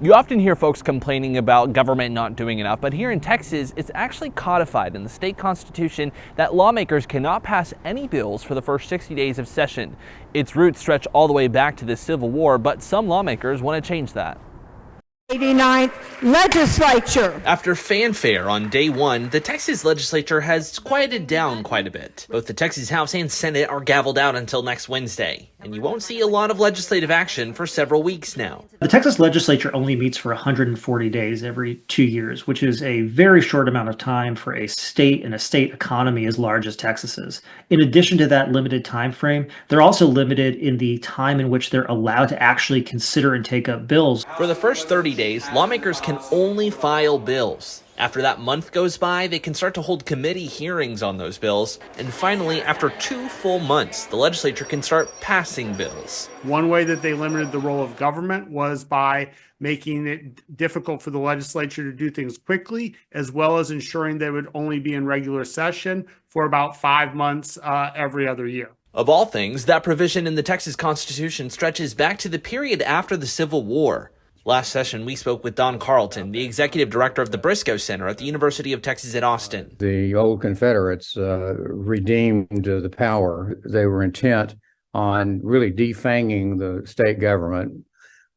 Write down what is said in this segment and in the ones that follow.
You often hear folks complaining about government not doing enough, but here in Texas, it's actually codified in the state constitution that lawmakers cannot pass any bills for the first 60 days of session. Its roots stretch all the way back to the Civil War, but some lawmakers want to change that. 89th legislature. After fanfare on day one, the Texas legislature has quieted down quite a bit. Both the Texas House and Senate are gavelled out until next Wednesday, and you won't see a lot of legislative action for several weeks now. The Texas legislature only meets for 140 days every 2 years, which is a very short amount of time for a state and a state economy as large as Texas's. In addition to that limited time frame, they're also limited in the time in which they're allowed to actually consider and take up bills. For the first 30 days, lawmakers can only file bills. After that month goes by, they can start to hold committee hearings on those bills. And finally, after 2 full months, the legislature can start passing bills. One way that they limited the role of government was by making it difficult for the legislature to do things quickly, as well as ensuring they would only be in regular session for about 5 months every other year. Of all things, that provision in the Texas Constitution stretches back to the period after the Civil War. Last session, we spoke with Don Carlton, the executive director of the Briscoe Center at the University of Texas at Austin. The old Confederates redeemed the power. They were intent on really defanging the state government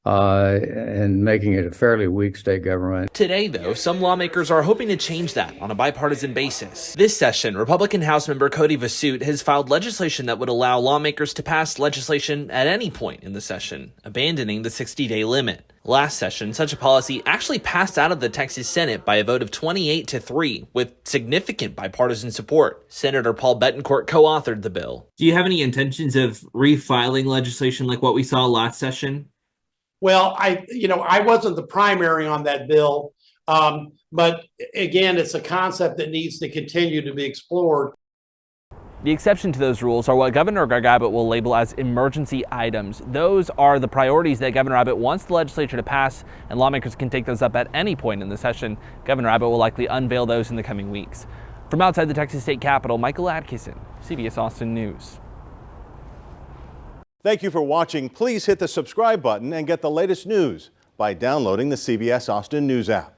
and making it a fairly weak state government. Today, though, some lawmakers are hoping to change that on a bipartisan basis. This session, Republican House member Cody Vasut has filed legislation that would allow lawmakers to pass legislation at any point in the session, abandoning the 60-day limit. Last session, such a policy actually passed out of the Texas Senate by a vote of 28-3 with significant bipartisan support. Senator Paul Bettencourt co-authored the bill. Do you have any intentions of refiling legislation like what we saw last session? Well, I wasn't the primary on that bill, but again, it's a concept that needs to continue to be explored. The exception to those rules are what Governor Greg Abbott will label as emergency items. Those are the priorities that Governor Abbott wants the legislature to pass, and lawmakers can take those up at any point in the session. Governor Abbott will likely unveil those in the coming weeks. From outside the Texas State Capitol, Michael Atkinson, CBS Austin News. Thank you for watching. Please hit the subscribe button and get the latest news by downloading the CBS Austin News app.